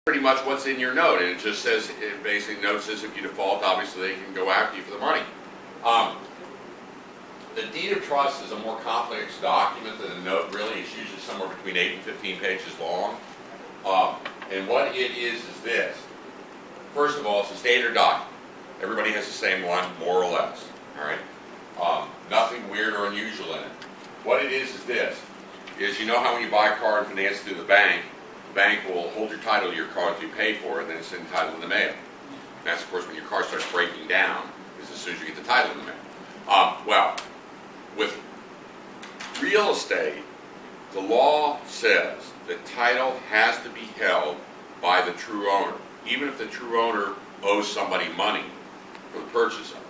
pretty much what's in your note, and it just says, it basically note says if you default, obviously they can go after you for the money. The deed of trust is a more complex document than a note. Really, it's usually somewhere between 8 and 15 pages long. And what it is this. First of all, it's a standard document. Everybody has the same one, more or less. All right. Nothing weird or unusual in it. What it is this. Is you know how when you buy a car and finance through the bank will hold your title to your car until you pay for it, and then send the title in the mail. And that's, of course, when your car starts breaking down, is as soon as you get the title in the mail. Well, with real estate, the law says that title has to be held by the true owner, even if the true owner owes somebody money for the purchase of it.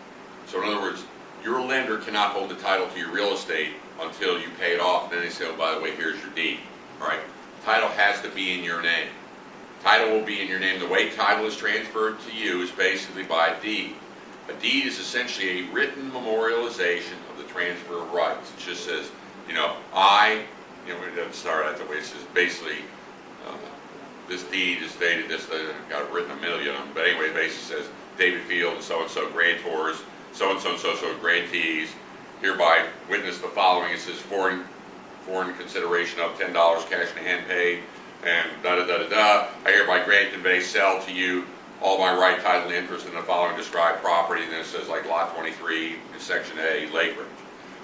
So in other words, your lender cannot hold the title to your real estate until you pay it off, and then they say, oh, by the way, here's your deed. All right? Title has to be in your name. Title will be in your name. The way title is transferred to you is basically by deed. A deed is essentially a written memorialization of the transfer of rights. It just says, it doesn't start out that way. It says basically, this deed is dated this, I've got it written a million of them, but anyway, it basically says David Field and so-and-so grantors, so-and-so and so-so grantees, hereby witness the following. It says foreign consideration of $10 cash in hand paid, and da-da-da-da-da. I hereby grant, convey, sell to you all my right, title, and interest in the following described property. And then it says like lot 23 in section A, Lake Ridge.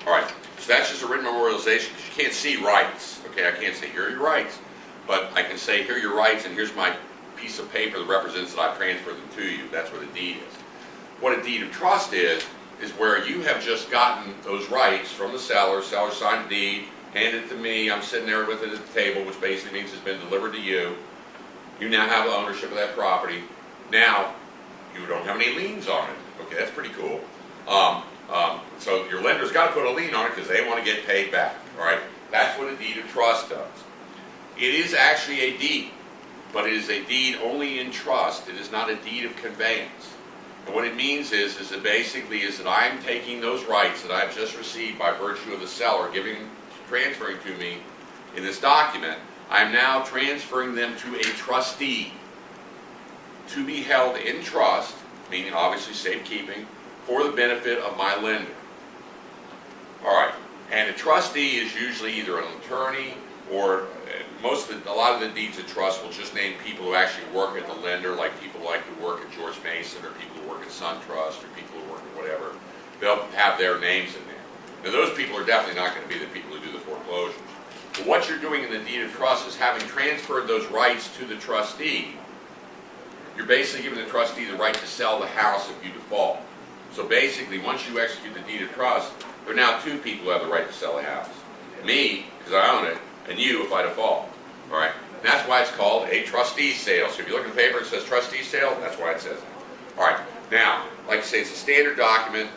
All right, so that's just a written memorialization because you can't see rights. Okay, I can't say here are your rights, but I can say here are your rights, and here's my piece of paper that represents that I've transferred them to you. That's what a deed is. What a deed of trust is where you have just gotten those rights from the seller. Seller signed a deed, handed it to me. I'm sitting there with it at the table, which basically means it's been delivered to you. You now have ownership of that property. Now, you don't have any liens on it. Okay, that's pretty cool. So your lender's got to put a lien on it because they want to get paid back. All right, that's what a deed of trust does. It is actually a deed, but it is a deed only in trust. It is not a deed of conveyance. And what it means is that basically is that I'm taking those rights that I've just received by virtue of the seller transferring to me in this document. I'm now transferring them to a trustee to be held in trust, meaning obviously safekeeping, for the benefit of my lender. All right, and a trustee is usually either an attorney or a lot of the deeds of trust will just name people who actually work at the lender, like people who work at George Mason, or people who work at SunTrust, or people who work at whatever. They'll have their names in there. Now those people are definitely not going to be the people who do the foreclosures. But what you're doing in the deed of trust is having transferred those rights to the trustee. You're basically giving the trustee the right to sell the house if you default. So basically, once you execute the deed of trust, there are now two people who have the right to sell the house. Me, because I own it, and you if I default. All right? And that's why it's called a trustee sale. So if you look at the paper and it says trustee sale, that's why it says that. All right. Now, like I say, it's a standard document.